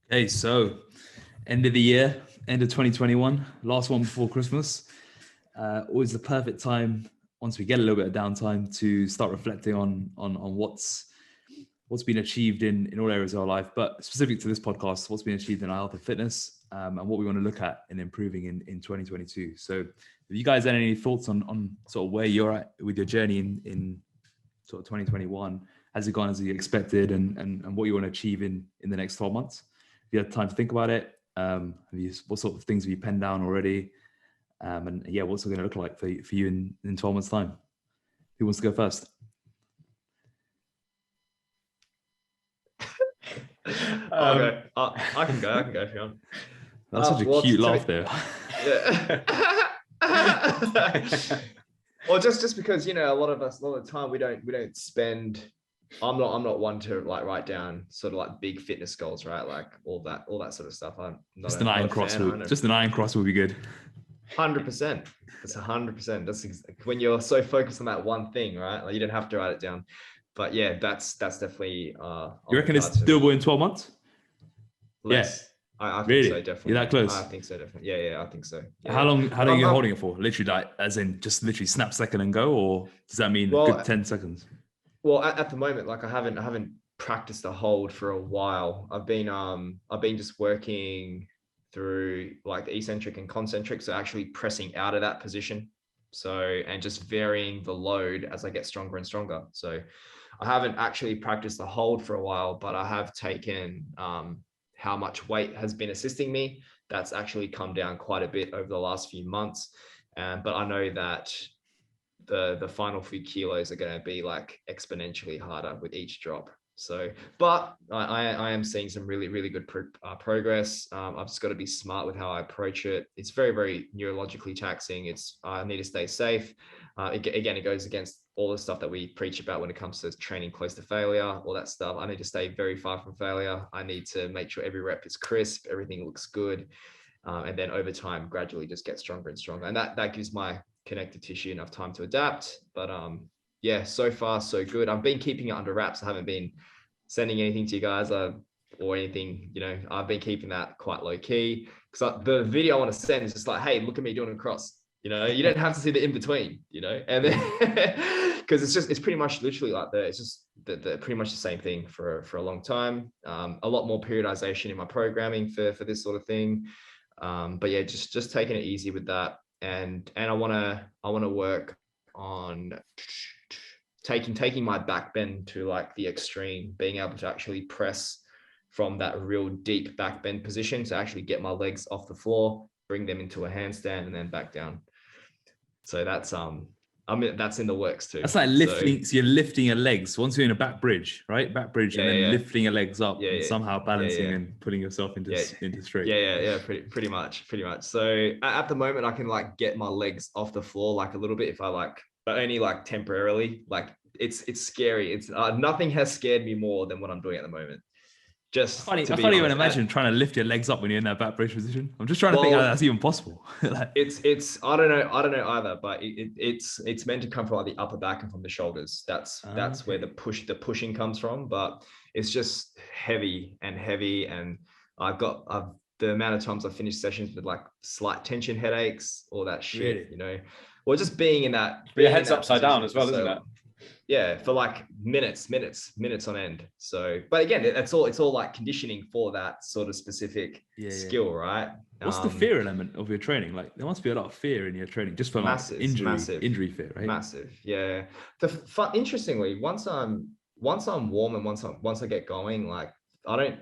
Okay, so end of the year, end of 2021, last one before Christmas. Always the perfect time once we get a little bit of downtime to start reflecting on what's been achieved in all areas of our life, but specific to this podcast, what's been achieved in our health and fitness, and what we want to look at in improving in 2022. So, have you guys had any thoughts on sort of where you're at with your journey in sort of 2021? Has it gone as you expected, and what you want to achieve in the next 12 months? Have you had time to think about it? What sort of things have you penned down already? And yeah, what's it going to look like for you in 12 months' time? Who wants to go first? I can go if you want. That's such a cute laugh there. Yeah. Well, just because, a lot of the time we don't spend. I'm not one to like write down sort of like big fitness goals, right? Like all that sort of stuff. I'm not just an iron cross. Just an iron cross will be good. 100%. That's 100%. That's when you're so focused on that one thing, right? Like you don't have to write it down. But yeah, that's definitely. You reckon it's doable in 12 months? Less. Yeah. I think really? So, definitely. You're that close? I think so, definitely. Yeah, I think so. Yeah. How long are you holding it for? Literally, like, as in just literally snap second and go, or does that mean a good 10 seconds? Well, at the moment, like I haven't practiced a hold for a while. I've been just working through like the eccentric and concentric, so actually pressing out of that position. So, and just varying the load as I get stronger and stronger. So I haven't actually practiced the hold for a while, but I have taken how much weight has been assisting me. That's actually come down quite a bit over the last few months. But I know that the final few kilos are going to be like exponentially harder with each drop. So, but I am seeing some really, really good progress. I've just got to be smart with how I approach it. It's very, very neurologically taxing. I need to stay safe. It goes against all the stuff that we preach about when it comes to training close to failure, all that stuff. I need to stay very far from failure. I need to make sure every rep is crisp, everything looks good. And then over time, gradually just get stronger and stronger. And that gives my connective tissue enough time to adapt. But yeah, so far so good. I've been keeping it under wraps. I haven't been sending anything to you guys or anything. I've been keeping that quite low key, because the video I want to send is just like, hey, look at me doing a cross. You don't have to see the in between. And then because it's pretty much literally like it's just the pretty much the same thing for a long time. A lot more periodization in my programming for this sort of thing. But yeah, just taking it easy with that. And I want to work on taking my back bend to like the extreme, being able to actually press from that real deep back bend position to actually get my legs off the floor, bring them into a handstand, and then back down. So that's that's in the works too. That's like lifting. So you're lifting your legs once you're in a back bridge, right? Back bridge, and then lifting your legs up and somehow balancing and putting yourself into straight. Yeah. Pretty much. So at the moment, I can like get my legs off the floor like a little bit if I like, but only like temporarily. Like it's scary. It's nothing has scared me more than what I'm doing at the moment. Just I can't even imagine trying to lift your legs up when you're in that back bridge position. I'm just trying to think how that's even possible. It's I don't know either, but it's meant to come from like the upper back and from the shoulders. That's where the pushing comes from. But it's just heavy, and I've the amount of times I've finished sessions with like slight tension headaches, all that shit, really? Or just being in that. But your head's upside down as well, isn't it? Yeah, for like minutes on end. So, but again, it's all like conditioning for that sort of specific skill, right? What's the fear element of your training? Like, there must be a lot of fear in your training, just for massive injury fear, right? Massive, yeah. Interestingly, once I'm warm and once I get going, like I'm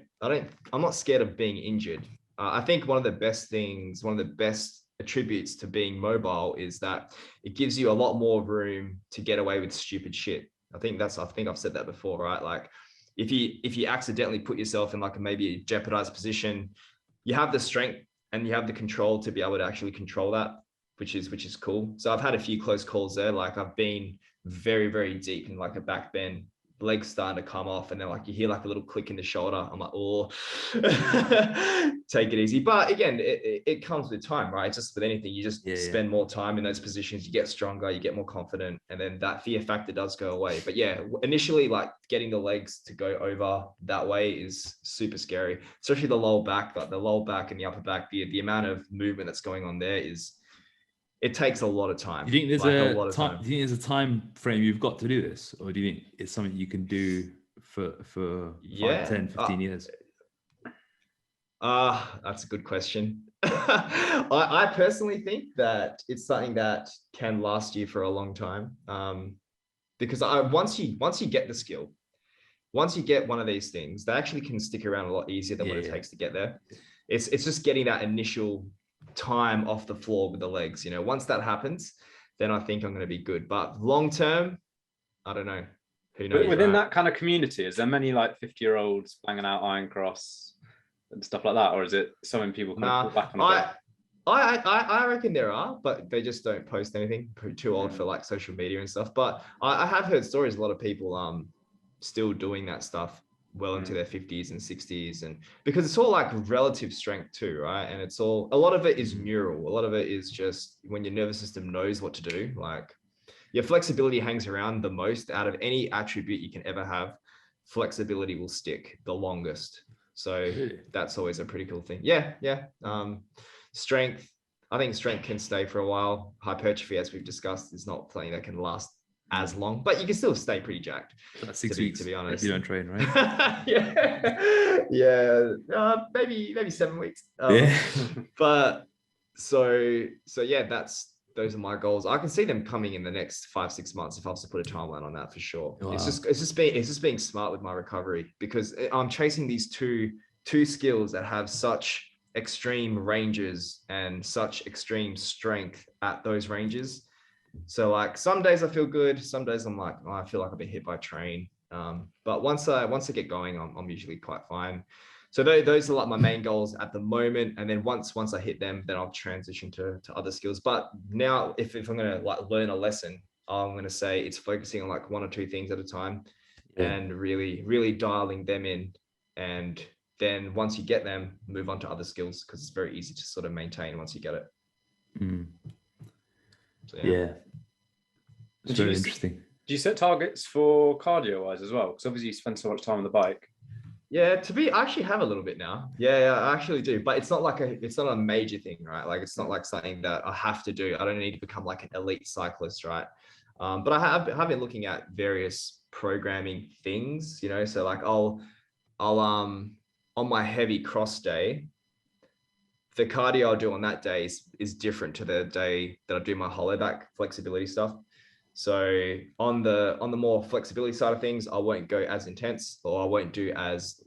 not scared of being injured. I think one of the best attributes to being mobile is that it gives you a lot more room to get away with stupid shit. I think I've said that before, right? Like if you accidentally put yourself in like maybe a jeopardized position, you have the strength and you have the control to be able to actually control that, which is cool. So I've had a few close calls there. Like I've been very, very deep in like a back bend legs starting to come off, and then like you hear like a little click in the shoulder. I'm like, oh, take it easy. But again, it comes with time, right? It's just with anything, you just spend more time in those positions, you get stronger, you get more confident, and then that fear factor does go away. But yeah, initially, like getting the legs to go over that way is super scary, especially the lower back, like the lower back and the upper back. The amount of movement that's going on there it takes a lot of time. Do you think there's like a lot of time? Do you think there's a time frame you've got to do this, or do you think it's something you can do for 5, 10, 15 years? That's a good question. I personally think that it's something that can last you for a long time. Because once you get the skill, once you get one of these things, they actually can stick around a lot easier than what it takes to get there. It's just getting that initial time off the floor with the legs. Once that happens, then I think I'm going to be good. But long term, I don't know. Who knows? Within that kind of community, is there many like 50-year-olds banging out iron cross and stuff like that, or is it something people kind of pull back on? I reckon there are, but they just don't post anything. Too old for like social media and stuff. But I have heard stories, a lot of people still doing that stuff well into their 50s and 60s, and because it's all like relative strength too, right? And a lot of it is neural. A lot of it is just when your nervous system knows what to do. Like your flexibility hangs around the most out of any attribute you can ever have. Flexibility will stick the longest. So that's always a pretty cool thing. Yeah. Strength, I think strength can stay for a while. Hypertrophy, as we've discussed, is not something that can last as long, but you can still stay pretty jacked. 6 weeks, to be honest. If you don't train, right? Maybe 7 weeks. But so yeah, those are my goals. I can see them coming in the next 5-6 months if I was to put a timeline on that, for sure. Wow. It's just being smart with my recovery, because I'm chasing these two skills that have such extreme ranges and such extreme strength at those ranges. So like some days I feel good, some days I'm like, I feel like I've been hit by a train. But once I get going, I'm usually quite fine. So those are like my main goals at the moment. And then once I hit them, then I'll transition to other skills. But now if I'm going to like learn a lesson, I'm going to say it's focusing on like 1 or 2 things at a time and really, really dialing them in. And then once you get them, move on to other skills, because it's very easy to sort of maintain once you get it. So, it's very interesting. Do you set targets for cardio wise as well? Because obviously you spend so much time on the bike. Yeah, I actually have a little bit now. Yeah, I actually do, but it's not a major thing, right? Like it's not like something that I have to do. I don't need to become like an elite cyclist, right? But I have been looking at various programming things, so like I'll on my heavy cross day, the cardio I'll do on that day is different to the day that I do my hollow back flexibility stuff. So on the more flexibility side of things, I won't go as intense, or I won't do as,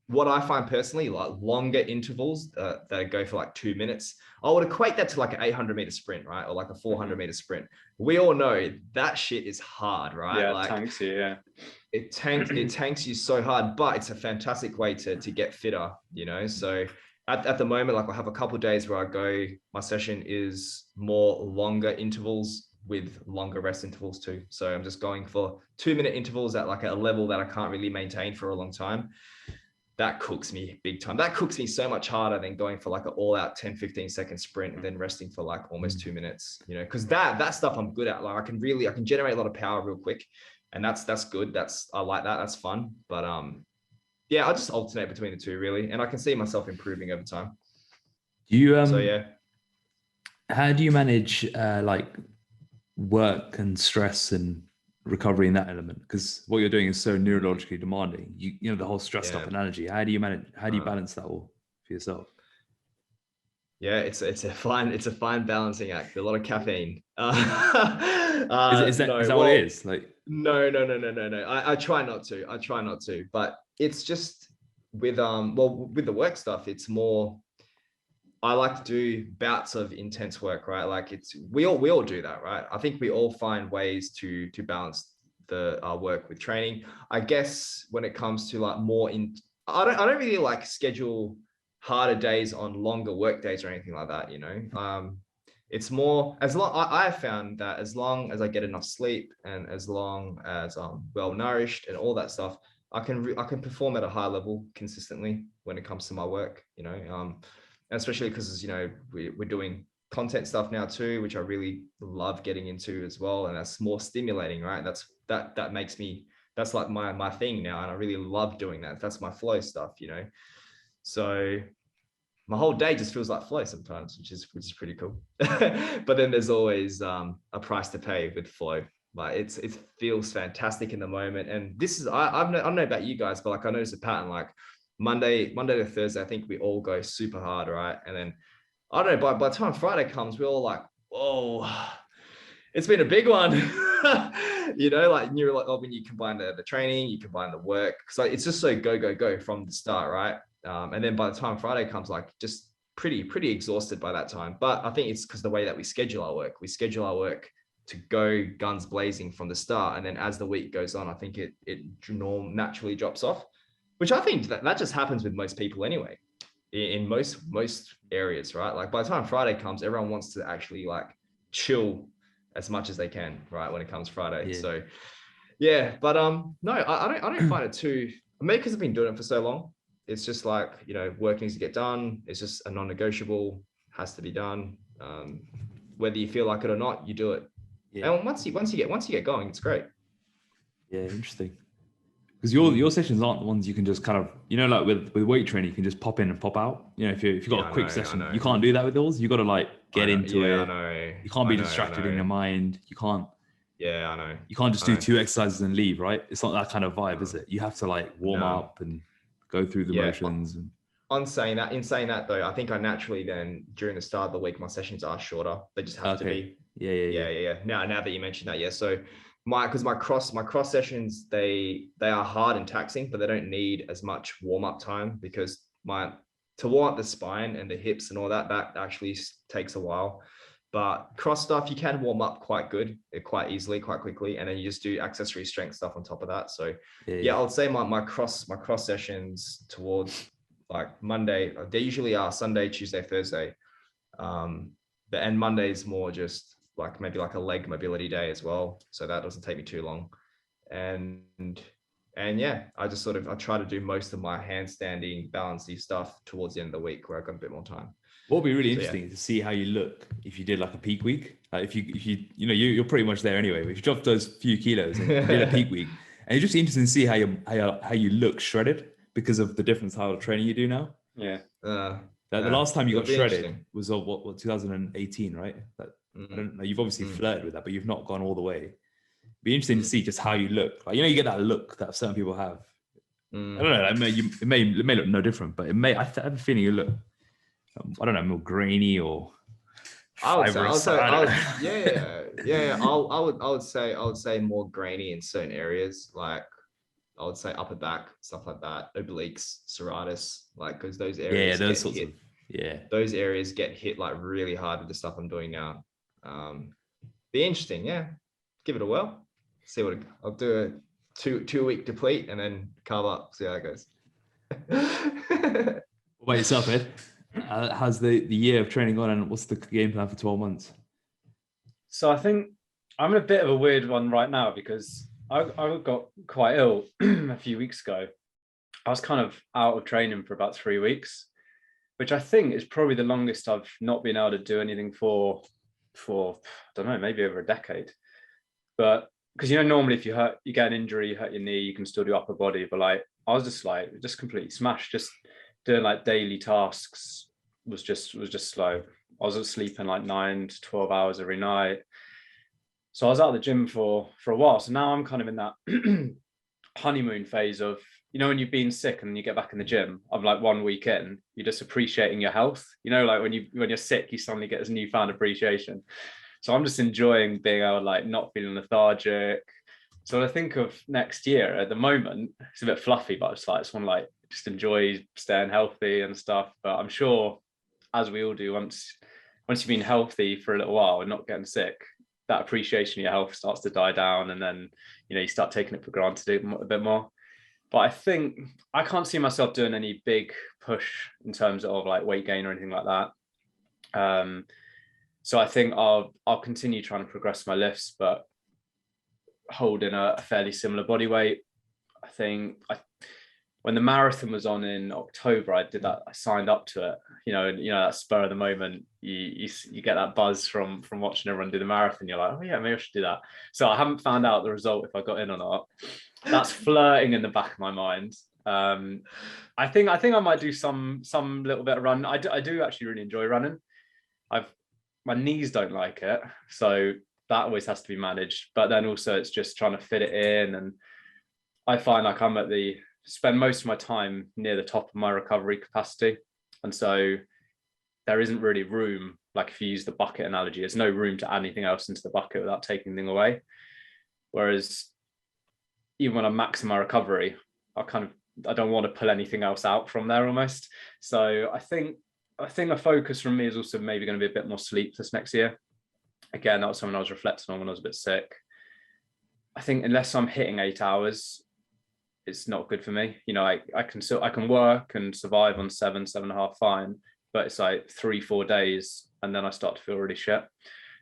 what I find personally, like longer intervals that go for like 2 minutes. I would equate that to like an 800-meter sprint, right? Or like a 400-meter sprint. We all know that shit is hard, right? Yeah, like, it tanks you, yeah. It tanks you so hard, but it's a fantastic way to get fitter, So at the moment, like I have a couple of days where my session is more longer intervals with longer rest intervals too. So I'm just going for 2-minute intervals at like a level that I can't really maintain for a long time. That cooks me big time. That cooks me so much harder than going for like an all-out 10-15 second sprint and then resting for like almost 2 minutes, because that stuff I'm good at. Like I can generate a lot of power real quick, and that's good. I like that. That's fun. But yeah, I just alternate between the two really, and I can see myself improving over time. So yeah. How do you manage like work and stress and recovery in that element? Because what you're doing is so neurologically demanding. You know the whole stressed up analogy. How do you balance that all for yourself? Yeah, it's a fine balancing act. A lot of caffeine. Is that what it is? Like no. I try not to. But it's just with the work stuff. It's more. I like to do bouts of intense work, right? Like we all do that, right? I think we all find ways to balance our work with training. I guess when it comes to like I don't really like schedule harder days on longer work days or anything like that, it's more as long. I have found that as long as I get enough sleep and as long as I'm well nourished and all that stuff, I can perform at a high level consistently when it comes to my work. Especially because we're doing content stuff now too, which I really love getting into as well, and that's more stimulating, right? That makes me, that's like my thing now, and I really love doing that. That's my flow stuff, so my whole day just feels like flow sometimes, which is pretty cool. But then there's always a price to pay with flow. Like it feels fantastic in the moment, and this is I don't know about you guys, but like I notice a pattern. Like Monday to Thursday, I think we all go super hard, right? And then I don't know, by the time Friday comes, we're all like, whoa, it's been a big one. Like you're like, when you combine the training, you combine the work, so it's just so go from the start, right? And then by the time Friday comes, like just pretty exhausted by that time. But I think it's because the way that we schedule our work to go guns blazing from the start, and then as the week goes on, I think it naturally drops off, which I think that just happens with most people anyway, in most areas, right? Like by the time Friday comes, everyone wants to actually like chill as much as they can, right, when it comes Friday. Yeah. So yeah, but no, I don't find it too, maybe because I've been doing it for so long. It's just like, work needs to get done. It's just a non-negotiable, has to be done. Whether you feel like it or not, you do it. Yeah. And once you get going, it's great. Yeah, interesting. Because your sessions aren't the ones you can just kind of, like with weight training, you can just pop in and pop out. If you've got a quick session, you can't do that with those. You got to like get into it. I know. You can't be distracted in your mind. You can't. Yeah, I know. You can't just do 2 exercises and leave, right? It's not that kind of vibe, is it? You have to like warm up and go through the motions. In saying that though, I think I naturally then during the start of the week, my sessions are shorter. They just have to be. Yeah. Now that you mentioned that, yeah. So my cross sessions, they are hard and taxing, but they don't need as much warm up time, because to warm up the spine and the hips and all that actually takes a while. But cross stuff, you can warm up quite easily, quite quickly, and then you just do accessory strength stuff on top of that. So yeah, I would say my cross sessions towards like Monday, they usually are Sunday, Tuesday, Thursday, and Monday is more just like maybe like a leg mobility day as well, so that doesn't take me too long. And yeah, I try to do most of my handstanding balancey stuff towards the end of the week where I've got a bit more time. What would be really interesting is to see how you look if you did like a peak week. Like if you you're pretty much there anyway. If you drop those few kilos and you did a peak week, and it's just interesting to see how you look shredded because of the different style of training you do now. Yeah. The last time you got shredded was what 2018, right? I don't know. You've obviously flirted with that, but you've not gone all the way. It'd be interesting to see just how you look. Like you get that look that certain people have. I don't know. It may look no different, but I have a feeling you look. I don't know, more grainy or I would say more grainy in certain areas, like I would say upper back, stuff like that, obliques, serratus, like because those areas those areas get hit like really hard with the stuff I'm doing now. Be interesting, give it a whirl, see I'll do a 2 week deplete and then carve up, see how that goes. What about yourself, Ed? How's the year of training gone, and what's the game plan for 12 months? So I think I'm in a bit of a weird one right now because I got quite ill a few weeks ago. I was kind of out of training for about 3 weeks, which I think is probably the longest I've not been able to do anything for I don't know, maybe over a decade. But because normally if you get an injury, you hurt your knee, you can still do upper body, but like I was just completely smashed. Just doing like daily tasks was just slow. I was sleeping like 9 to 12 hours every night. So I was out of the gym for a while. So now I'm kind of in that honeymoon phase of, when you've been sick and you get back in the gym, I'm like 1 week in, you're just appreciating your health. Like when you're sick, you suddenly get this newfound appreciation. So I'm just enjoying being able to like not feeling lethargic. So when I think of next year, at the moment, it's a bit fluffy, but it's like, I just want to just enjoy staying healthy and stuff. But I'm sure, as we all do, once you've been healthy for a little while and not getting sick, that appreciation of your health starts to die down, and then you start taking it for granted a bit more. But I think I can't see myself doing any big push in terms of like weight gain or anything like that. So I think I'll continue trying to progress my lifts, but holding a fairly similar body weight. I think when the marathon was on in October, I signed up to it, that spur of the moment, you get that buzz from watching everyone do the marathon. You're like, oh yeah, maybe I should do that. So I haven't found out the result if I got in or not. That's flirting in the back of my mind. I think I might do some little bit of run. I do actually really enjoy running. My knees don't like it, so that always has to be managed. But then also it's just trying to fit it in, and I find like I'm spend most of my time near the top of my recovery capacity, and so there isn't really room. Like if you use the bucket analogy, there's no room to add anything else into the bucket without taking anything away. Whereas even when I'm maxing my recovery, I don't want to pull anything else out from there almost. So I think a focus from me is also maybe going to be a bit more sleep this next year. Again, that was something I was reflecting on when I was a bit sick. I think unless I'm hitting 8 hours, it's not good for me. I can work and survive on 7.5 fine, but it's like 3-4 days and then I start to feel really shit.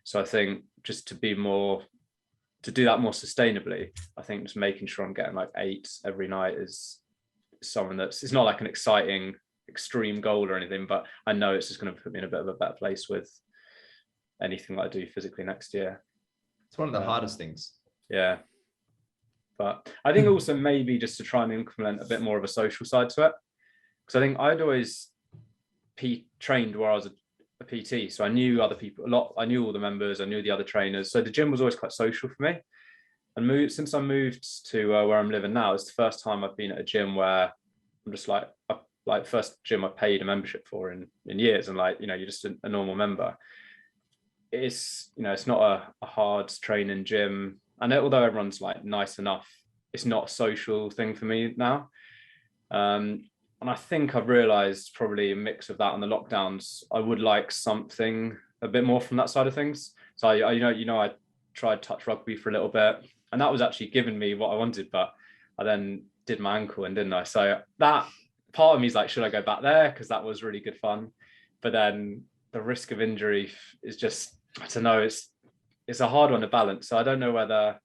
So I think just to do that more sustainably, I think just making sure I'm getting like 8 every night is something it's not like an exciting extreme goal or anything, but I know it's just going to put me in a bit of a better place with anything that I do physically next year. It's one of the hardest things. Yeah. But I think also maybe just to try and implement a bit more of a social side to it. Because I think I'd always trained where I was a PT. So I knew other people a lot. I knew all the members. I knew the other trainers. So the gym was always quite social for me. And since I moved to where I'm living now, it's the first time I've been at a gym where I'm just like first gym I paid a membership for in years. And you're just a normal member. It's not a hard training gym. And although everyone's like nice enough, it's not a social thing for me now. And I think I've realized probably a mix of that and the lockdowns, I would like something a bit more from that side of things. So I tried touch rugby for a little bit, and that was actually giving me what I wanted, but I then did my ankle and didn't I? So that part of me is like, should I go back there? Because that was really good fun. But then the risk of injury is just, I don't know, it's a hard one to balance. So I don't know whether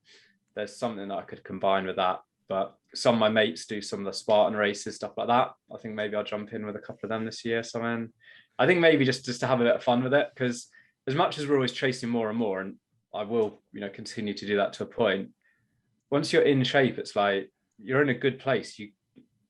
there's something that I could combine with that. But some of my mates do some of the Spartan races, stuff like that. I think maybe I'll jump in with a couple of them this year. I think maybe just to have a bit of fun with it, because as much as we're always chasing more and more, and I will, continue to do that to a point, once you're in shape, it's like you're in a good place.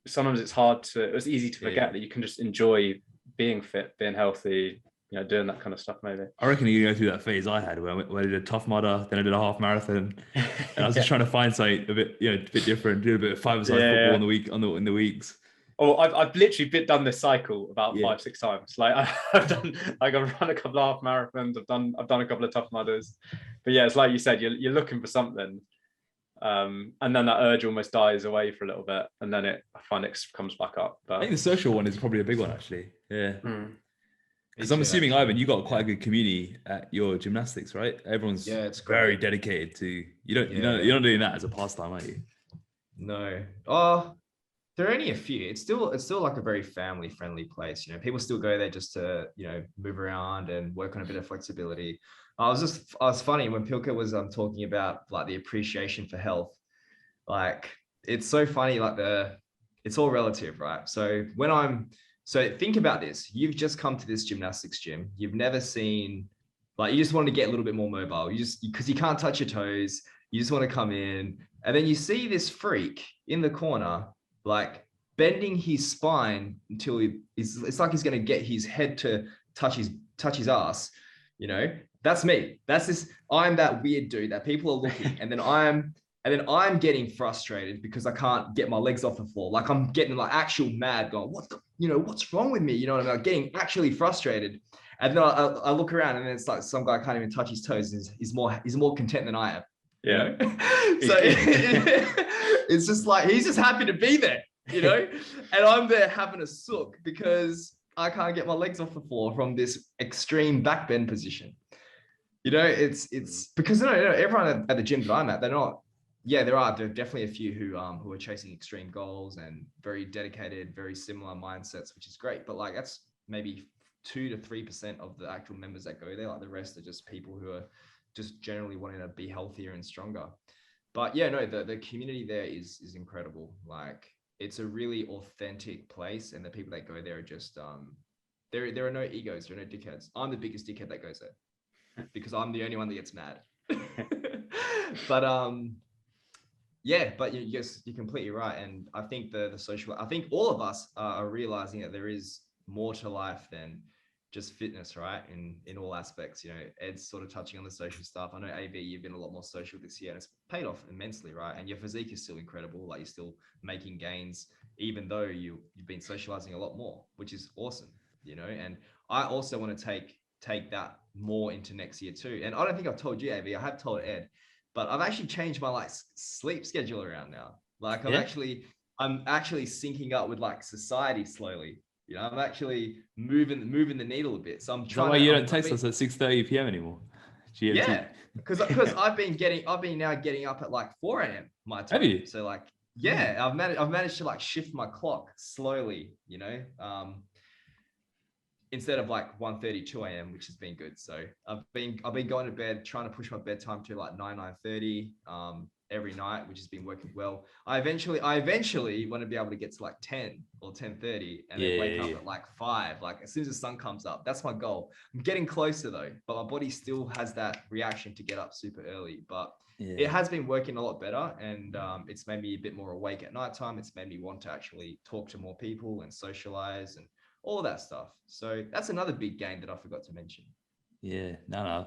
Sometimes it's easy to forget that you can just enjoy being fit, being healthy, doing that kind of stuff maybe. I reckon you go through that phase I had where I did a Tough Mudder, then I did a half marathon, and I was just trying to find something a bit, a bit different, do a bit of 5-a-side football in the weeks. Oh, I've literally done this cycle about 5-6 times. Like I've run a couple of half marathons. I've done a couple of Tough Mudders, but yeah, it's like you said, you're looking for something, and then that urge almost dies away for a little bit, and then I find it comes back up. But I think the social one is probably a big one actually. Yeah. Because I'm assuming, Ivan, you got quite a good community at your gymnastics, right? Everyone's it's very dedicated to. You're not doing that as a pastime, are you? No. There are only a few. It's still like a very family friendly place. People still go there just to move around and work on a bit of flexibility. I was funny when Pilka was talking about like the appreciation for health. Like it's so funny. Like it's all relative, right? So think about this. You've just come to this gymnastics gym. You've never seen, you just want to get a little bit more mobile. Because you can't touch your toes. You just want to come in. And then you see this freak in the corner, like bending his spine until it's like he's going to get his head to touch his ass. That's me. I'm that weird dude that people are looking. And then I'm getting frustrated because I can't get my legs off the floor. Like I'm getting like actual mad going, what's wrong with me? You know what I mean? Like getting actually frustrated. And then I look around and then it's like some guy can't even touch his toes. He's more content than I am. Yeah. So it's just like, he's just happy to be there, and I'm there having a sook because I can't get my legs off the floor from this extreme backbend position. It's because everyone at the gym that I'm at, they're not. Yeah, there are definitely a few who are chasing extreme goals and very dedicated, very similar mindsets, which is great. But like that's maybe 2 to 3% of the actual members that go there. Like the rest are just people who are just generally wanting to be healthier and stronger. But yeah, no, the community there is incredible. Like it's a really authentic place, and the people that go there are just there are no egos, there are no dickheads. I'm the biggest dickhead that goes there because I'm the only one that gets mad. But yeah, but you're completely right. And I think the social, I think all of us are realizing that there is more to life than just fitness, right? In all aspects, Ed's sort of touching on the social stuff. I know AV, you've been a lot more social this year, and it's paid off immensely, right? And your physique is still incredible. Like you're still making gains, even though you've been socializing a lot more, which is awesome, And I also want to take that more into next year too. And I don't think I've told you, AV, I have told Ed, but I've actually changed my like sleep schedule around now. Like I'm actually syncing up with like society slowly. I'm actually moving the needle a bit. So I'm trying. Is that why you don't text us at 6:30 p.m. anymore? GMT. Yeah, because I've been now getting up at like 4 a.m. my time. Have you? So like, yeah, I've managed to like shift my clock slowly, instead of like 1:30, 2 a.m., which has been good. So I've been going to bed, trying to push my bedtime to like 9:30 every night, which has been working well. I eventually want to be able to get to like 10 or 10:30 and then wake up at like 5, like as soon as the sun comes up. That's my goal. I'm getting closer though, but my body still has that reaction to get up super early. But it has been working a lot better, and it's made me a bit more awake at nighttime. It's made me want to actually talk to more people and socialize and all of that stuff. So that's another big gain that I forgot to mention. Yeah, no.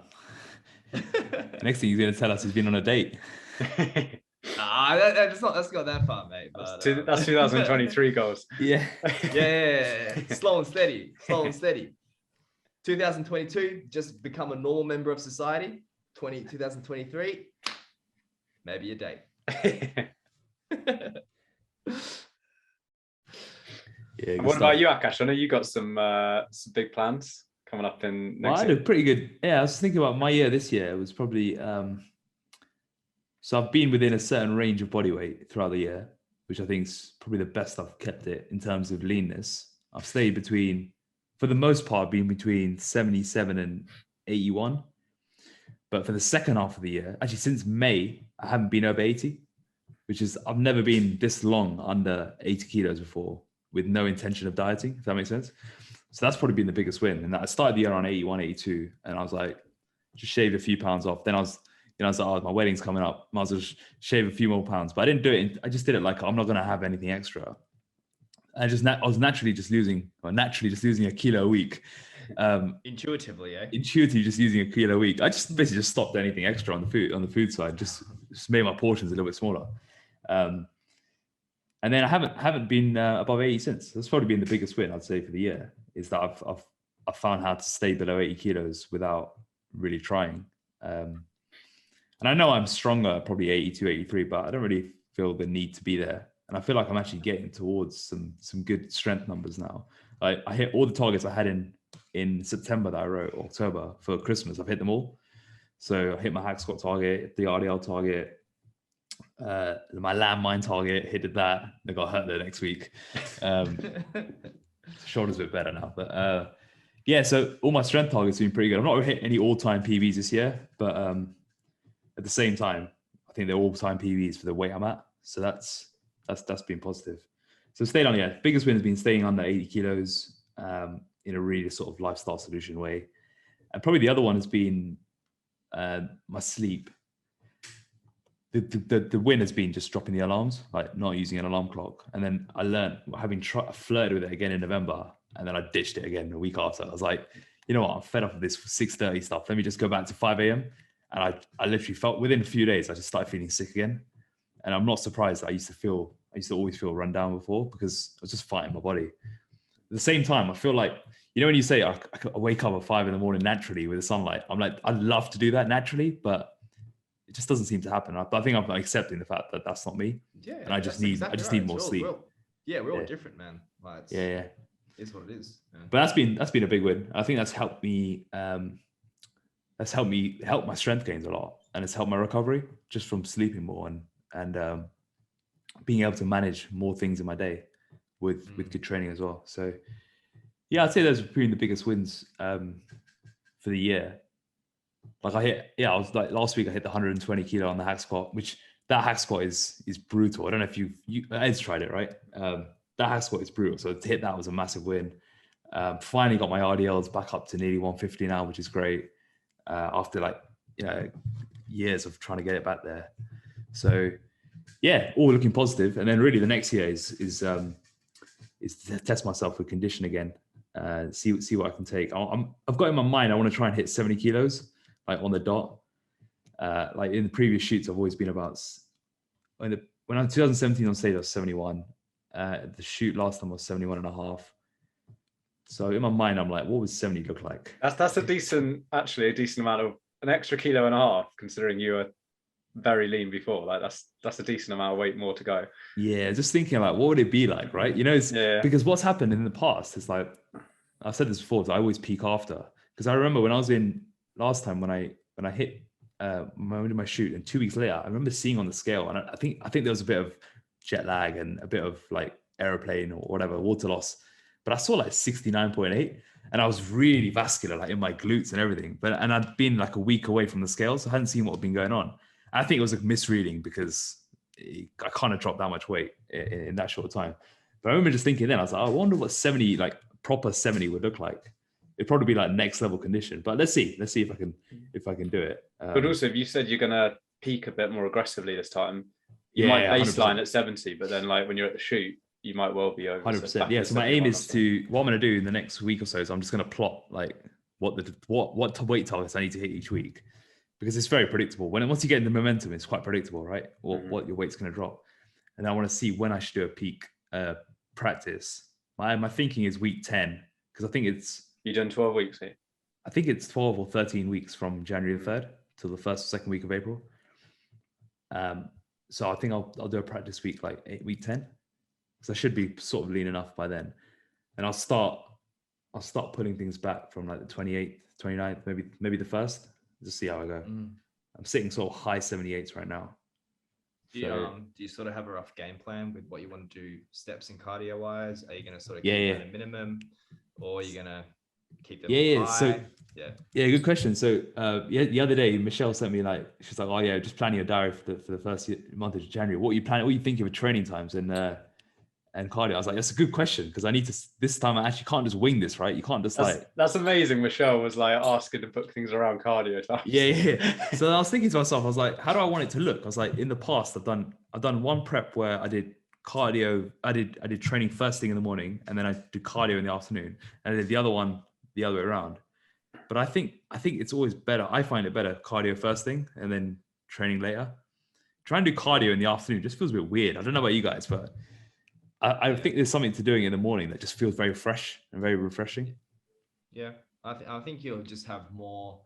Next thing he's going to tell us he's been on a date. That's not that far, mate. But, that's 2023 goals. Yeah. Slow and steady. 2022, just become a normal member of society. 2023, maybe a date. Yeah, what about you, Akash? I know you got some big plans coming up in next year. I did pretty good. Yeah, I was thinking about my year this year. It was probably so I've been within a certain range of body weight throughout the year, which I think is probably the best I've kept it in terms of leanness. I've stayed between, for the most part, been between 77 and 81. But for the second half of the year, actually since May, I haven't been over 80, which is, I've never been this long under 80 kilos before with no intention of dieting, if that makes sense. So that's probably been the biggest win. And I started the year on 81, 82, and I was like, just shaved a few pounds off. Then I was like, oh, my wedding's coming up, might as well shave a few more pounds. But I didn't do it. I just did it like, I'm not going to have anything extra. I was naturally just losing a kilo a week. Intuitively, Intuitively just using a kilo a week. I just basically just stopped anything extra on the food side, just made my portions a little bit smaller. And then I haven't been above 80 since. That's probably been the biggest win, I'd say, for the year, is that I've found how to stay below 80 kilos without really trying. And I know I'm stronger, probably 82, 83, but I don't really feel the need to be there. And I feel like I'm actually getting towards some good strength numbers now. I hit all the targets I had in September that I wrote, October, for Christmas. I've hit them all. So I hit my hack squat target, the RDL target, my landmine target, hit that. I got hurt there next week. Shoulder's a bit better now. But yeah, so all my strength targets have been pretty good. I'm not going to hit any all-time PBs this year, but at the same time, I think they're all-time PBs for the weight I'm at. So that's been positive. So stayed on, biggest win has been staying under 80 kilos in a really sort of lifestyle solution way. And probably the other one has been my sleep. The win has been just dropping the alarms, like not using an alarm clock. And then I learned, having flirted with it again in November, and then I ditched it again a week after. I was like, you know what, I'm fed up of this 6:30 stuff. Let me just go back to 5 a.m. And I literally felt, within a few days, I just started feeling sick again. And I'm not surprised. I used to always feel run down before, because I was just fighting my body. At the same time, I feel like, when you say I wake up at 5 a.m. naturally with the sunlight, I'm like, I'd love to do that naturally, but it just doesn't seem to happen. I think I'm accepting the fact that that's not me. Yeah. And I just need more sleep. We're all different, man. Like, it's what it is. Yeah. But that's been a big win. I think that's helped me. That's helped my strength gains a lot, and it's helped my recovery just from sleeping more and being able to manage more things in my day with good training as well. So Yeah, I'd say those have been the biggest wins for the year. Like I was like last week I hit the 120 kilo on the hack squat, which that hack squat is brutal. I don't know if Ed's tried it, right? That hack squat is brutal. So to hit that was a massive win. Finally got my RDLs back up to nearly 150 now, which is great. After like, years of trying to get it back there. So yeah, all looking positive. And then really the next year is to test myself with condition again. See what I can take. I've got in my mind, I want to try and hit 70 kilos, like on the dot. Like in the previous shoots, I've always been about, when I was 2017 on stage, I was 71. The shoot last time was 71 and a half. So in my mind, I'm like, what would 70 look like? That's a decent amount of an extra kilo and a half, considering you were very lean before. Like that's a decent amount of weight more to go. Yeah, just thinking like, what would it be like, right? Because what's happened in the past is like, I've said this before, I always peak after. Because I remember when I was in last time when I hit my shoot, and 2 weeks later, I remember seeing on the scale, and I think there was a bit of jet lag and a bit of like airplane or whatever, water loss. But I saw like 69.8, and I was really vascular, like in my glutes and everything. And I'd been like a week away from the scale, so I hadn't seen what had been going on. And I think it was a misreading because I kind of dropped that much weight in that short time. But I remember just thinking then, I was like, I wonder what 70, like proper 70 would look like. It'd probably be like next level condition. But let's see if I can do it. But also, if you said you're gonna peak a bit more aggressively this time, you might baseline 100%. At 70, but then like when you're at the shoot, you might well be over 100%. Yeah. So my aim is what I'm going to do in the next week or so is I'm just going to plot like what weight targets I need to hit each week, because it's very predictable. Once you get in the momentum, it's quite predictable, right? Or what your weight's going to drop. And I want to see when I should do a peak practice. My thinking is week 10, because I think you've done 12 weeks here. I think it's 12 or 13 weeks from January the 3rd till the 1st or 2nd week of April. So I think I'll do a practice week like week 10. So I should be sort of lean enough by then. And I'll start putting things back from like the 28th, 29th, maybe the 1st, just see how I go. I'm sitting sort of high 78s right now. Do you sort of have a rough game plan with what you want to do steps and cardio wise? Are you going to sort of keep it at a minimum, or are you going to keep them high? Yeah, good question. So the other day, Michelle sent me like, she's like, oh yeah, just planning your diary for the first month of January. What are you thinking of training times and cardio? I was like, that's a good question, because I need to, this time I actually can't just wing this, right? You can't just that's amazing. Michelle was like asking to book things around cardio times. Yeah. So I was thinking to myself, I was like, how do I want it to look? I was like, in the past, I've done one prep where I did cardio. I did training first thing in the morning, and then I did cardio in the afternoon, and I did the other one the other way around. But I think it's always better. I find it better cardio first thing and then training later. Trying to do cardio in the afternoon just feels a bit weird. I don't know about you guys, but I think there's something to doing in the morning that just feels very fresh and very refreshing. Yeah, I think you'll just have more.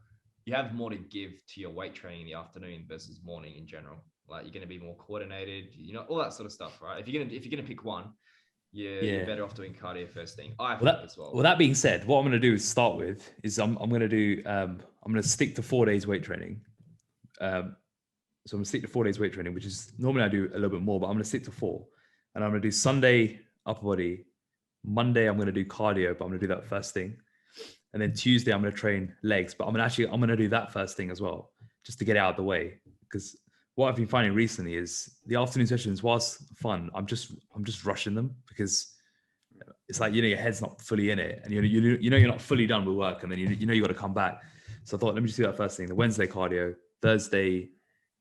You have more to give to your weight training in the afternoon versus morning in general. Like you're going to be more coordinated, all that sort of stuff, right? If you're gonna pick one, you're better off doing cardio first thing. I think as well. Well, that being said, what I'm going to do is start with is I'm going to stick to 4 days weight training. So I'm going to stick to 4 days weight training, which is normally I do a little bit more, but I'm going to stick to 4. And I'm going to do Sunday upper body. Monday, I'm going to do cardio, but I'm going to do that first thing. And then Tuesday, I'm going to train legs, but I'm going to do that first thing as well, just to get it out of the way. Because what I've been finding recently is the afternoon sessions, whilst fun, I'm just rushing them, because it's like, your head's not fully in it, and you're not fully done with work, and then you got to come back. So I thought, let me just do that first thing. The Wednesday cardio, Thursday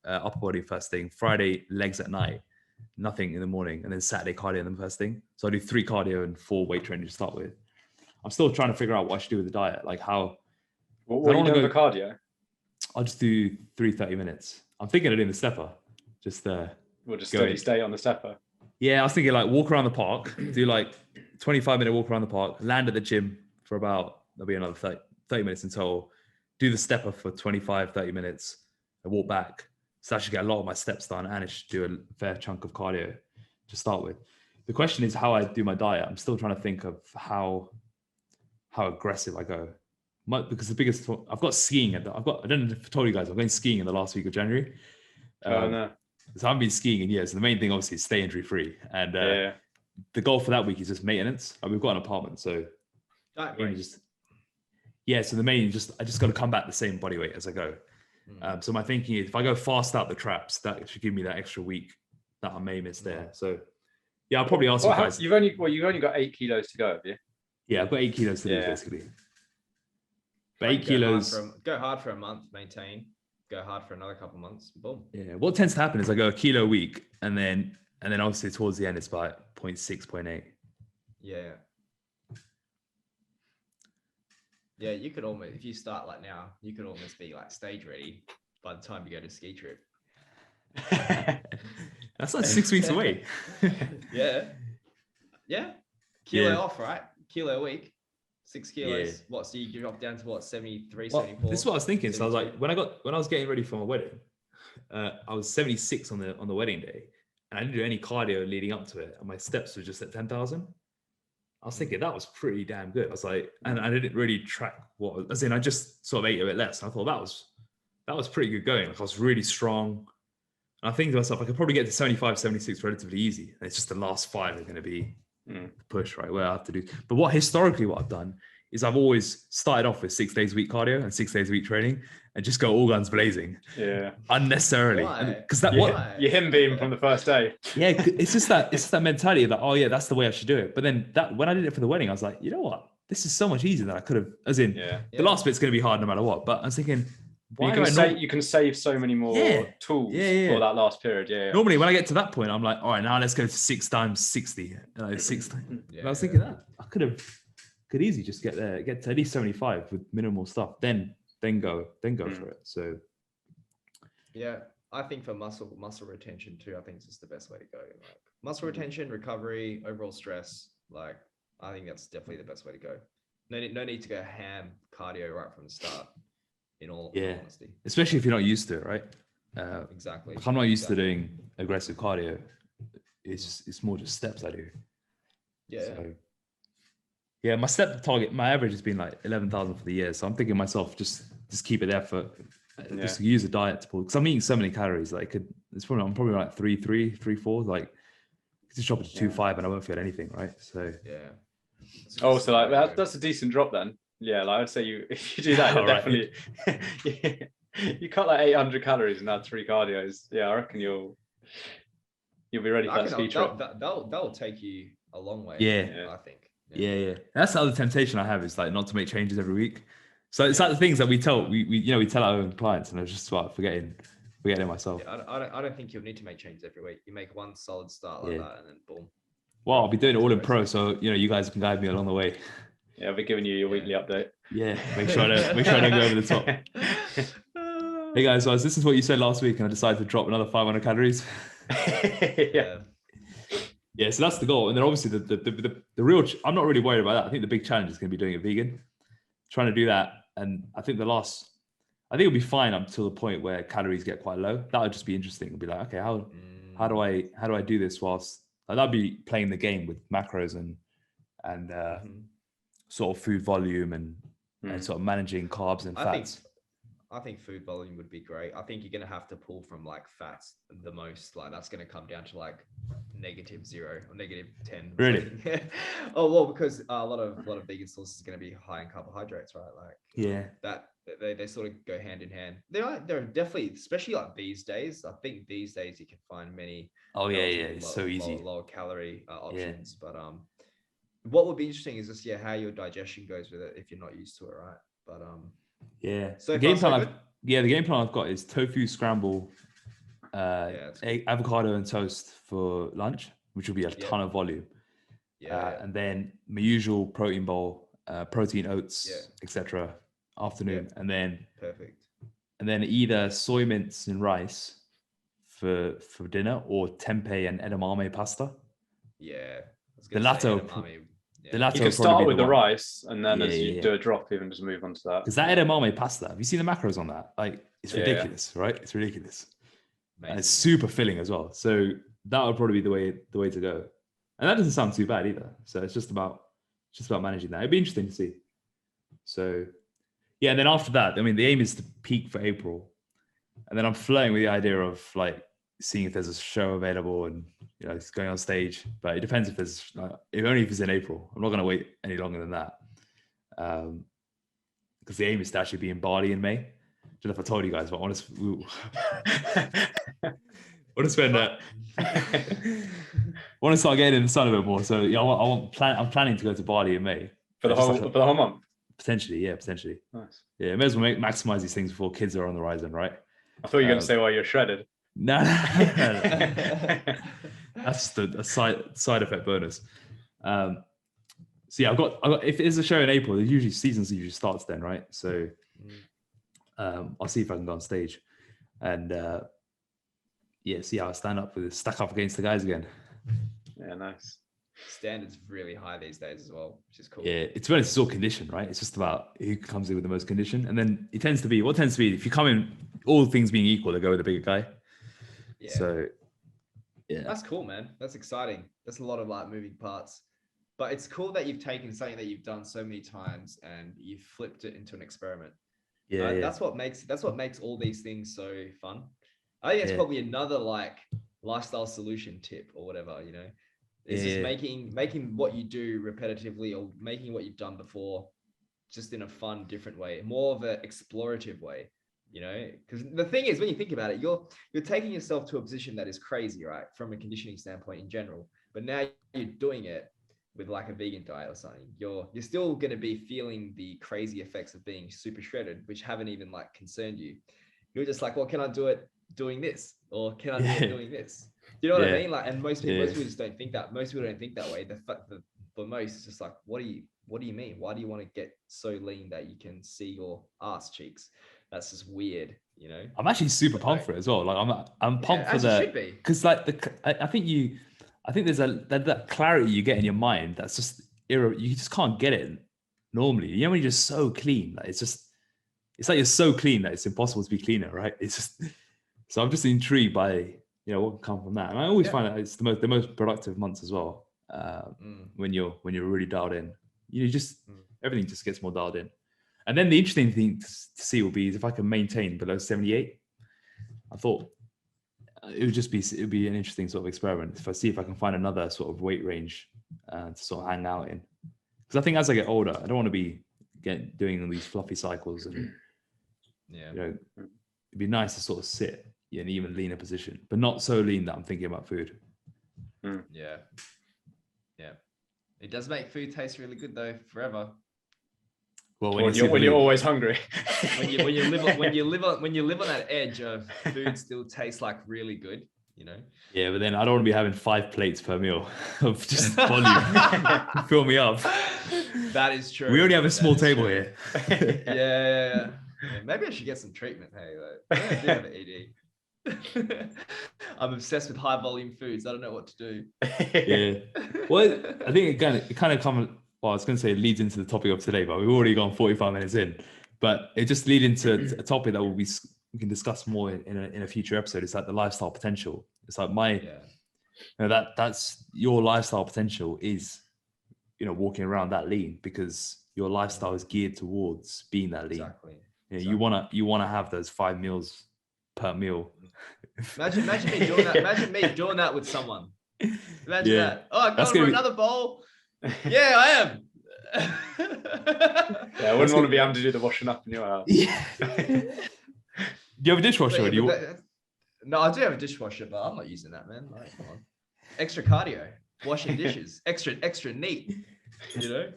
upper body first thing, Friday legs at night, nothing in the morning, and then Saturday cardio in the first thing. So I do 3 cardio and 4 weight training to start with. I'm still trying to figure out what I should do with the diet, like how. What are you doing for cardio? I'll just do 3 30 minutes. I'm thinking of doing the stepper. Just steady state on the stepper. Yeah, I was thinking like walk around the park, do like 25-minute walk around the park, land at the gym for about, there'll be another 30 minutes in total, do the stepper for 25, 30 minutes, and walk back. So I should get a lot of my steps done, and it should do a fair chunk of cardio to start with. The question is how I do my diet. I'm still trying to think of how aggressive I go. Because I've got skiing. I don't know if I told you guys, I'm going skiing in the last week of January. No. So I haven't been skiing in years. And the main thing obviously is stay injury free. And the goal for that week is just maintenance. We've got an apartment, so Diet mainly breaks. so the main I just got to come back the same body weight as I go. So my thinking is if I go fast out the traps, that should give me that extra week that I may miss there. So yeah, I'll probably ask you guys. You've only got 8 kilos to go, have you? Yeah, I've got 8 kilos to lose basically. But 8 Go kilos. Go hard for a month, maintain. Go hard for another couple months. Boom. Yeah. What tends to happen is I go a kilo a week, and then obviously towards the end it's about 0.6, 0.8. Yeah. Yeah, you could almost, if you start like now, you could almost be like stage ready by the time you go to ski trip. That's like 6 weeks away. Yeah. Kilo off, right? Kilo a week, 6 kilos. Yeah. What? So you drop down to what? 73, Well, 74. this is what I was thinking. 72. So I was like, when I was getting ready for my wedding, I was 76 on the wedding day, and I didn't do any cardio leading up to it, and my steps were just at 10,000. I was thinking that was pretty damn good. I was like, and I didn't really track as in I just sort of ate a bit less. And I thought that was pretty good going. Like I was really strong. And I think to myself, I could probably get to 75, 76 relatively easy. And it's just the last 5 are going to be push, right? Where I have to do. But what I've done is I've always started off with 6 days a week cardio and 6 days a week training and just go all guns blazing. Yeah. Unnecessarily. Because you're him being from the first day. Yeah, it's just that mentality that, oh yeah, that's the way I should do it. But then when I did it for the wedding, I was like, you know what? This is so much easier than I could have, as in the last bit's going to be hard no matter what. But I was thinking, you can save so many more tools for that last period. Yeah. Normally when I get to that point, I'm like, all right, now let's go to 6 times 60. 6 times. And I was thinking that I could easily just get there, get to at least 75 with minimal stuff, then go for it. So yeah, I think for muscle retention too, I think it's just the best way to go. Like muscle retention, recovery, overall stress, like I think that's definitely the best way to go. No need to go ham cardio right from the start. In all honesty, especially if you're not used to it, right? Exactly. I'm not used to doing aggressive cardio. It's more just steps I do. Yeah. So, yeah, my step target, my average has been like 11,000 for the year. So I'm thinking myself, just keep it there for just use a diet to pull. Because I'm eating so many calories, like I'm probably like 3, 4. Like just drop it to 2.5 and I won't feel anything, right? So so like that's a decent drop then. Yeah, like I'd say if you do that, you'll definitely you cut like 800 calories and add 3 cardios. Yeah, I reckon you'll be ready for that ski trip. That'll take you a long way. Yeah, I think. Yeah. That's the other temptation I have is like not to make changes every week. So it's like the things that we tell our own clients, and I was just about forgetting myself. Yeah, I don't think you'll need to make changes every week. You make one solid start like that, and then boom. Well, I'll be doing it all in pro, so you guys can guide me along the way. Yeah, I'll be giving you your weekly update. Yeah, make sure I don't go over the top. Hey guys, so this is what you said last week, and I decided to drop another 500 calories. Yeah, so that's the goal. And then obviously the real, I'm not really worried about that. I think the big challenge is going to be doing it vegan, trying to do that. And I think it'll be fine up until the point where calories get quite low. That would just be interesting. It'll be like, okay, how do I do this whilst that'd be playing the game with macros and sort of food volume and sort of managing carbs and fats. I think food volume would be great. I think you're going to have to pull from like fats the most. Like that's going to come down to like -0 or -10. Really? Oh, well, because a lot of vegan sources are going to be high in carbohydrates, right? Like that they sort of go hand in hand. They're definitely, especially like these days. I think these days you can find many. It's so easy. Lower calorie options, but what would be interesting is just how your digestion goes with it if you're not used to it, right? But So the game plan I've got is tofu scramble, egg, avocado and toast for lunch, which will be a ton of volume. And then my usual protein bowl, protein oats, etc. afternoon, and then perfect. And then either soy mince and rice for dinner or tempeh and edamame pasta. Yeah, the latter. You can start with the rice, and then as you do a drop, even just move on to that. Because that edamame pasta, have you seen the macros on that? Like, it's ridiculous, right? It's ridiculous. And it's super filling as well. So that would probably be the way to go. And that doesn't sound too bad either. So it's just about managing that. It'd be interesting to see. So yeah, and then after that, I mean, the aim is to peak for April, and then I'm flirting with the idea of like seeing if there's a show available and it's going on stage. But it depends if there's if it's in April. I'm not going to wait any longer than that. because the aim is to actually be in Bali in May. I don't know if I told you guys, but I want to spend I want to start getting in the sun a bit more. So yeah, I'm planning to go to Bali in May for the whole month. Potentially. Nice. Yeah, may as well maximize these things before kids are on the horizon, right? I thought you were going to say while you're shredded. No. That's just a side effect bonus. So yeah, I've got. If it's a show in April, seasons usually starts then, right? So I'll see if I can go on stage, and see how I stack up against the guys again. Yeah, nice. Standards really high these days as well, which is cool. Yeah, it's all condition, right? It's just about who comes in with the most condition, and then it tends to be if you come in, all things being equal, they go with the bigger guy. Yeah. So yeah, that's cool, man. That's exciting. That's a lot of like moving parts, but it's cool that you've taken something that you've done so many times and you've flipped it into an experiment. Yeah, yeah. That's what makes all these things so fun. I think it's probably another like lifestyle solution tip or whatever, you know. It's just making what you do repetitively or making what you've done before just in a fun, different way, more of an explorative way, you know, because the thing is, when you think about it, you're taking yourself to a position that is crazy, right? From a conditioning standpoint in general, but now you're doing it with like a vegan diet or something. You're still going to be feeling the crazy effects of being super shredded, which haven't even like concerned you. You're just like, well, can I do it doing this? Or can I do it doing this? You know what I mean? Like, and most people just don't think that. Most people don't think that way. The fact that for most, it's just like, what do you mean? Why do you want to get so lean that you can see your ass cheeks? That's just weird, you know. I'm actually super pumped for it as well. Like, I'm pumped for the, because like I think there's that clarity you get in your mind that's just you just can't get it normally. You know, when you're just so clean, like it's like you're so clean that it's impossible to be cleaner, right? It's just, so I'm just intrigued by, you know, what can come from that. And I always find that it's the most productive months as well. When you're really dialed in, everything just gets more dialed in. And then the interesting thing to see will be if I can maintain below 78. I thought it would be an interesting sort of experiment if I see if I can find another sort of weight range to sort of hang out in. Because I think as I get older, I don't want to be doing these fluffy cycles, and you know, it'd be nice to sort of sit in an even leaner position, but not so lean that I'm thinking about food. Yeah. It does make food taste really good though, forever. Well, when you're always hungry, when you live on that edge of food still tastes like really good, you know. Yeah, but then I don't want to be having 5 plates per meal of just volume. Fill me up. That is true. We only have a small table here. Yeah. Maybe I should get some treatment. Hey, I do have an ED. I'm obsessed with high volume foods. I don't know what to do. Yeah. Well, I think it kind of comes. Well, I was going to say it leads into the topic of today, but we've already gone 45 minutes in. But it just leads into a topic that we can discuss more in a future episode. It's like the lifestyle potential. It's like that's your lifestyle potential is, you know, walking around that lean, because your lifestyle is geared towards being that lean. Exactly. You wanna have those 5 meals per meal. Imagine me doing that. Imagine me doing that with someone. Imagine that. Oh, I'm going for another bowl. Yeah, I am. I wouldn't want to be having to do the washing up in your house. Yeah. Do you have a dishwasher? No, I do have a dishwasher, but I'm not using that, man. Like, come on. Extra cardio, washing dishes, extra neat. You know,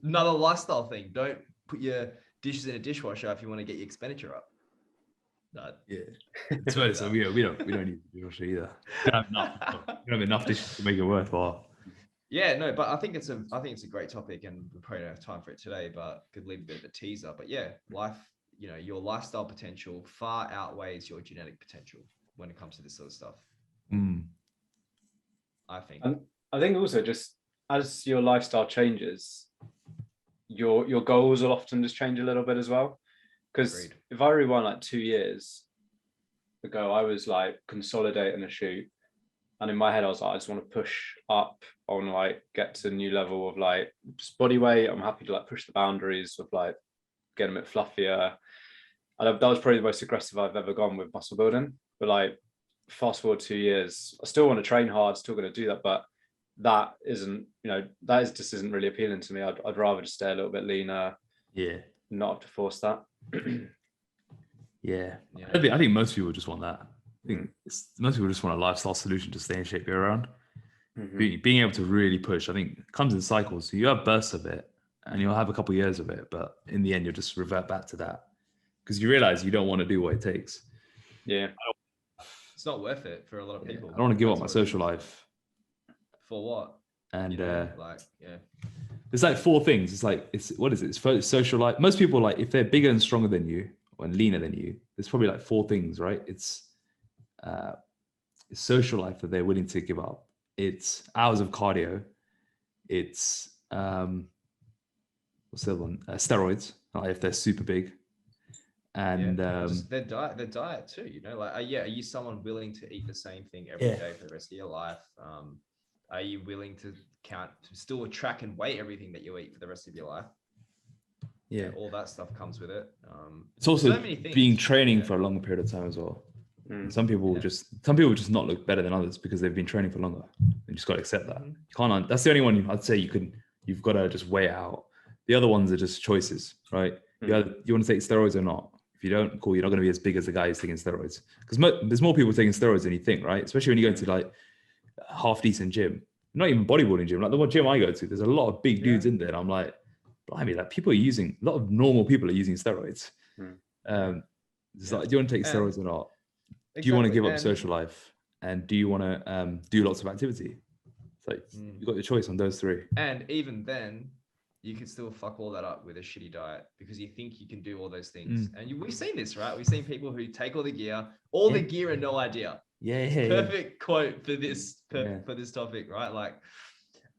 another lifestyle thing. Don't put your dishes in a dishwasher if you want to get your expenditure up. No. Yeah, it's fair. So we don't need a dishwasher either. We don't have enough dishes to make it worthwhile. Yeah, no, but I think it's a great topic, and we probably don't have time for it today, but could leave a bit of a teaser. But yeah, your lifestyle potential far outweighs your genetic potential when it comes to this sort of stuff. I think. And I think also, just as your lifestyle changes, your goals will often just change a little bit as well. Because if I rewind like 2 years ago, I was like consolidating a shoot. And in my head, I was like, I just want to push up. I want to like get to a new level of like just body weight. I'm happy to like push the boundaries of like getting a bit fluffier. And that was probably the most aggressive I've ever gone with muscle building. But like fast forward 2 years, I still want to train hard, still going to do that. But that isn't, just isn't really appealing to me. I'd rather just stay a little bit leaner. Yeah. Not have to force that. Yeah. I think most people just want that. I think most people just want a lifestyle solution to stay in shape year round. Being able to really push, I think, comes in cycles. So you have bursts of it and you'll have a couple of years of it, but in the end, you'll just revert back to that because you realize you don't want to do what it takes. Yeah. It's not worth it for a lot of people. I don't want to give up my social life. For what? And there's like 4 things. It's social life. Most people, like, if they're bigger and stronger than you or leaner than you, there's probably like 4 things, right? It's social life that they're willing to give up. It's hours of cardio. It's what's the other one? Steroids, like if they're super big. And just their diet too, are you someone willing to eat the same thing every day for the rest of your life? Are you willing to still track and weigh everything that you eat for the rest of your life? Yeah, all that stuff comes with it. It's also being training for a longer period of time as well. Some people just not look better than others because they've been training for longer. You just got to accept that. You can't. That's the only one I'd say you've got to just weigh it out. The other ones are just choices, right? You want to take steroids or not? If you don't, cool. You're not going to be as big as the guy who's taking steroids because there's more people taking steroids than you think, right? Especially when you go into like a half decent gym, not even bodybuilding gym. Like the one gym I go to, there's a lot of big dudes in there. And I'm like, blimey, like a lot of normal people are using steroids. It's like, do you want to take steroids or not? Do you want to give up social life? And do you want to do lots of activity? It's like, you've got your choice on those 3. And even then, you can still fuck all that up with a shitty diet because you think you can do all those things. And we've seen this, right? We've seen people who take all the gear and no idea. Perfect quote for this topic, right? Like,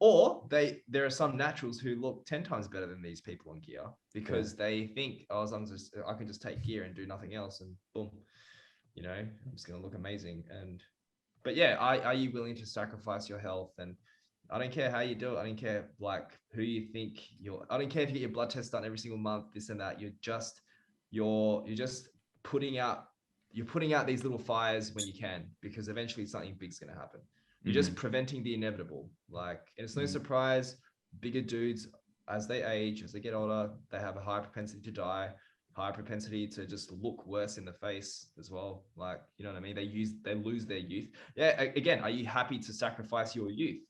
or there are some naturals who look 10 times better than these people on gear because they think, as long as I can just take gear and do nothing else, and boom, I'm just gonna look amazing. But are you willing to sacrifice your health? And I don't care how you do it. I don't care like who you think I don't care if you get your blood test done every single month, this and that. You're just putting out these little fires when you can, because eventually something big's going to happen. You're just preventing the inevitable. Like, and it's no surprise, bigger dudes, as they age, as they get older, they have a high propensity to die, high propensity to just look worse in the face as well. Like, you know what I mean? They lose their youth. Yeah. Again, are you happy to sacrifice your youth?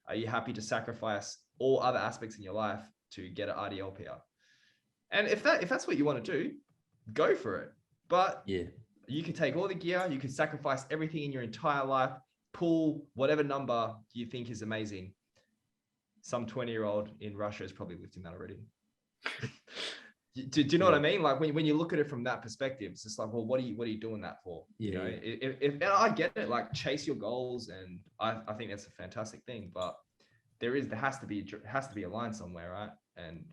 Are you happy to sacrifice all other aspects in your life to get an RDL PR? And if that's what you want to do, go for it. But you can take all the gear, you can sacrifice everything in your entire life, pull whatever number you think is amazing. Some 20-year-old in Russia is probably lifting that already. Do you know what I mean? Like when you look at it from that perspective, it's just like, well, what are you doing that for? If and I get it, like chase your goals, and I think that's a fantastic thing, but there has to be a line somewhere, right? And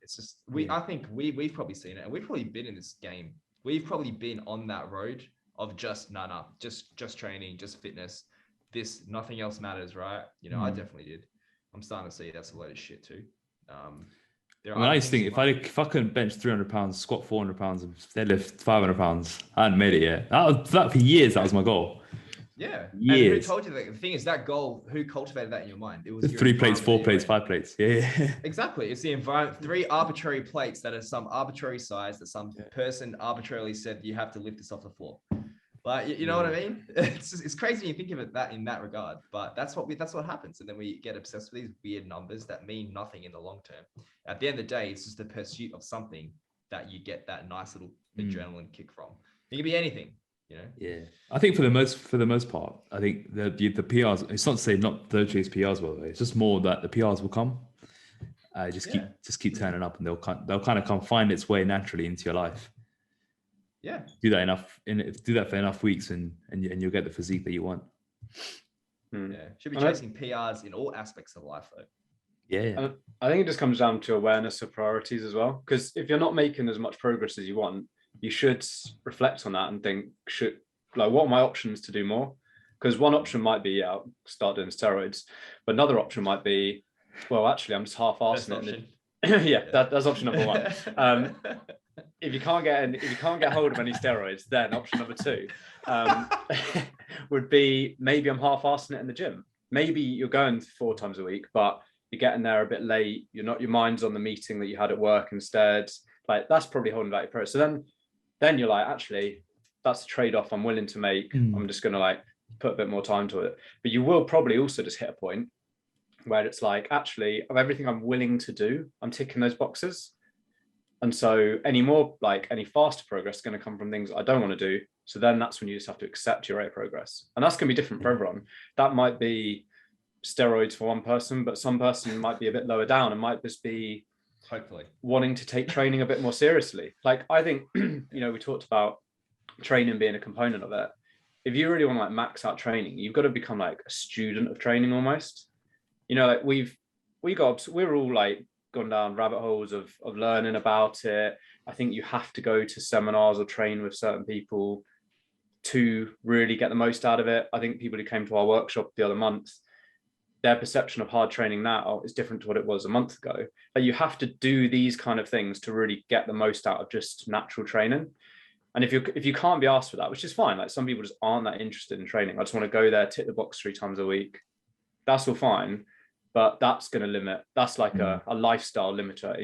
it's just I think we've probably seen it, and we've probably been in this game. We've probably been on that road of just just training, just fitness. This nothing else matters, right? I definitely did. I'm starting to see that's a load of shit too. I used to think if I couldn't bench 300 pounds, squat 400 pounds, and deadlift 500 pounds, I hadn't made it yet. That for years, that was my goal. Yeah. Years. And who told you that? The thing is, that goal, who cultivated that in your mind? It was 3 plates, 4 plates, 5 plates. Yeah. Exactly. It's the environment, 3 arbitrary plates that are some arbitrary size that some person arbitrarily said you have to lift this off the floor. Like, you know what I mean? It's crazy when you think of it that in that regard, but that's what happens. And then we get obsessed with these weird numbers that mean nothing in the long term. At the end of the day, it's just the pursuit of something that you get that nice little adrenaline kick from. It can be anything, Yeah. I think for the most part, I think the PRs, it's not to say not the chase PRs, by the way. It's just more that the PRs will come. Just keep turning up, and they'll kind of come find its way naturally into your life. Yeah. Do that for enough weeks, and you'll get the physique that you want. Yeah. Should be chasing PRs in all aspects of life, though. Yeah. I think it just comes down to awareness of priorities as well. Because if you're not making as much progress as you want, you should reflect on that and think, what are my options to do more? Because one option might be, I'll start doing steroids, but another option might be, well, actually, I'm just half-arsing it. That's option number 1. If you can't get hold of any steroids, then option number 2 would be maybe I'm half-arsing it in the gym. maybe you're going 4 times a week, but you're getting there a bit late. Your mind's on the meeting that you had at work instead. Like that's probably holding back your progress. So then you're like, actually, that's a trade-off I'm willing to make. I'm just going to like put a bit more time to it. But you will probably also just hit a point where it's like, actually, of everything I'm willing to do, I'm ticking those boxes. And so any faster progress is going to come from things I don't want to do. So then that's when you just have to accept your rate of progress. And that's going to be different for everyone. That might be steroids for one person, but some person might be a bit lower down and might just be hopefully wanting to take training a bit more seriously. Like I think, we talked about training being a component of it. If you really want to like max out training, you've got to become like a student of training almost. Like we're all like gone down rabbit holes of learning about it. I think you have to go to seminars or train with certain people to really get the most out of it. I think people who came to our workshop the other month, their perception of hard training now is different to what it was a month ago. Like you have to do these kind of things to really get the most out of just natural training. And if you can't be asked for that, which is fine, like some people just aren't that interested in training. I just want to go there, tick the box 3 times a week. That's all fine, but that's going to limit. That's like a lifestyle limiter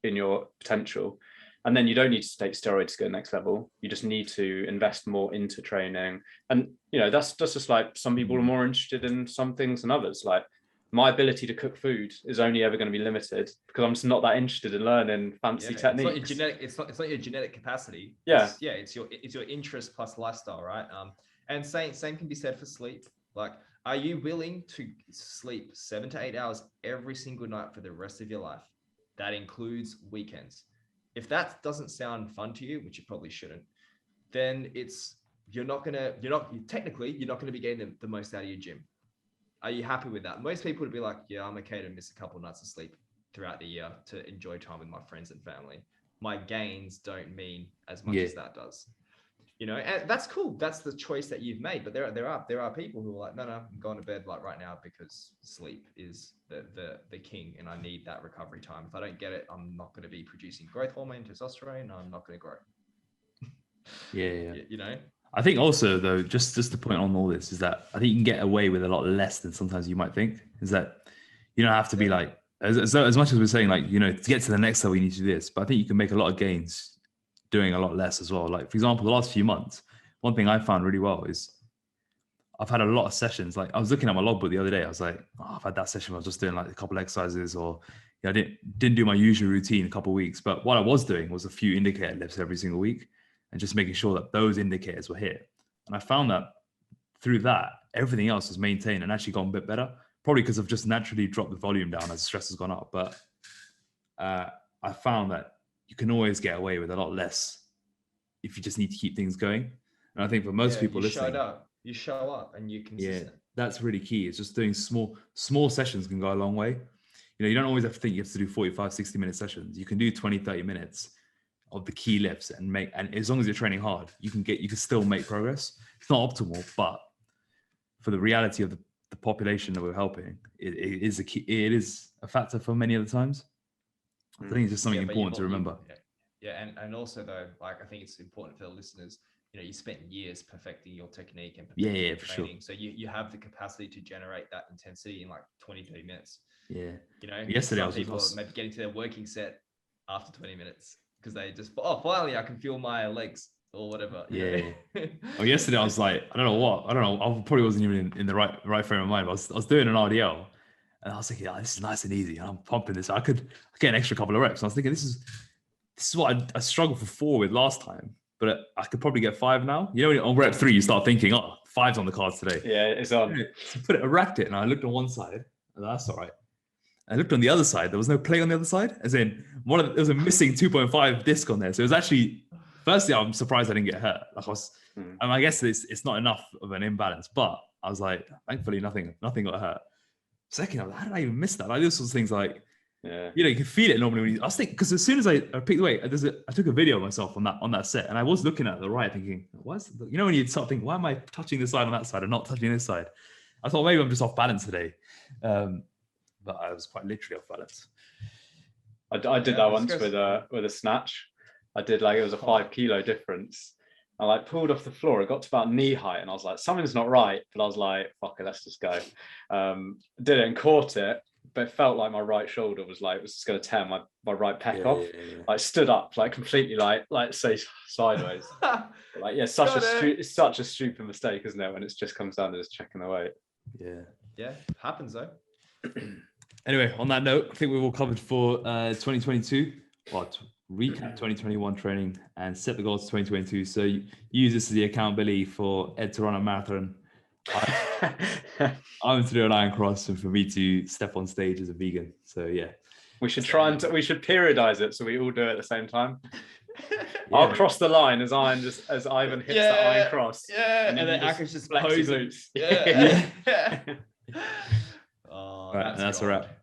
in your potential. And then you don't need to take steroids to go to the next level. You just need to invest more into training. And that's just like some people are more interested in some things than others. Like my ability to cook food is only ever going to be limited because I'm just not that interested in learning fancy techniques. It's not your genetic capacity. Yeah. It's your interest plus lifestyle, right? And same can be said for sleep. Like, are you willing to sleep 7 to 8 hours every single night for the rest of your life? That includes weekends. If that doesn't sound fun to you, which you probably shouldn't, then you're not gonna be getting the most out of your gym. Are you happy with that? Most people would be like, yeah, I'm okay to miss a couple nights of sleep throughout the year to enjoy time with my friends and family. My gains don't mean as much as that does. And that's cool. That's the choice that you've made. But there are people who are like, no, I'm going to bed like right now because sleep is the king, and I need that recovery time. If I don't get it, I'm not going to be producing growth hormone, testosterone. I'm not going to grow. Yeah. I think also though, just the point on all this is that I think you can get away with a lot less than sometimes you might think. Is that you don't have to be like as much as we're saying like to get to the next level you need to do this, but I think you can make a lot of gains doing a lot less as well. Like for example, the last few months, one thing I found really well is I've had a lot of sessions. Like I was looking at my logbook the other day, I was like, I've had that session where I was just doing like a couple of exercises, or I didn't do my usual routine a couple of weeks. But what I was doing was a few indicator lifts every single week and just making sure that those indicators were hit. And I found that through that, everything else was maintained and actually gotten a bit better, probably because I've just naturally dropped the volume down as stress has gone up. But I found that you can always get away with a lot less if you just need to keep things going. And I think for most people listening, you show up and you're consistent. Yeah, that's really key. It's just doing small sessions can go a long way. You don't always have to think you have to do 45, 60-minute sessions. You can do 20, 30 minutes of the key lifts and as long as you're training hard, you can still make progress. It's not optimal, but for the reality of the population that we're helping, it is a key. It is a factor for many of the times. I think it's just something important to remember. And also though, like I think it's important for the listeners. You spent years perfecting your technique and for sure. So you have the capacity to generate that intensity in like 20, 30 minutes. Yeah. Yesterday people maybe getting to their working set after 20 minutes because they just finally I can feel my legs or whatever. Yeah. Yesterday I was like, I don't know. I probably wasn't even in the right frame of mind. But I was doing an RDL and I was thinking, this is nice and easy. And I'm pumping this. I could get an extra couple of reps. And I was thinking, this is what I struggled for 4 with last time. But I could probably get 5 now. On rep 3, you start thinking, 5's on the cards today. Yeah, it's on. So I racked it, and I looked on one side, and that's all right. I looked on the other side. There was no play on the other side, as in there was a missing 2.5 disc on there. So it was actually, firstly, I'm surprised I didn't get hurt. Like I guess it's not enough of an imbalance, but I was like, thankfully, nothing got hurt. Second, I was like, how did I even miss that? Like those sorts of things, like. Yeah, you can feel it normally when I was thinking, because as soon as I picked the weight, I took a video of myself on that set, and I was looking at the right, thinking, when you start thinking, why am I touching this side on that side and not touching this side? I thought maybe I'm just off balance today, but I was quite literally off balance. I did that once with a snatch. I did it was a 5 kilo difference, I like pulled off the floor. It got to about knee height, and I was like, something's not right. But I was like, fuck it, let's just go. Did it and caught it, but it felt like my right shoulder was just going to tear my right pec off. Yeah. Like stood up, like completely like say sideways. Like it's such a stupid mistake, isn't it? When it just comes down to just checking the weight. Yeah, happens though. Anyway, on that note, I think we've all covered for 2022. Recap 2021 training and set the goals for 2022. So you use this as the accountability for Ed to run a marathon. I'm to do an iron cross, and for me to step on stage as a vegan. So yeah, we should we should periodize it so we all do it at the same time. I'll cross the line as Ivan hits the iron cross. Yeah, and then Akash just poses. Yeah. All right, and that's a wrap.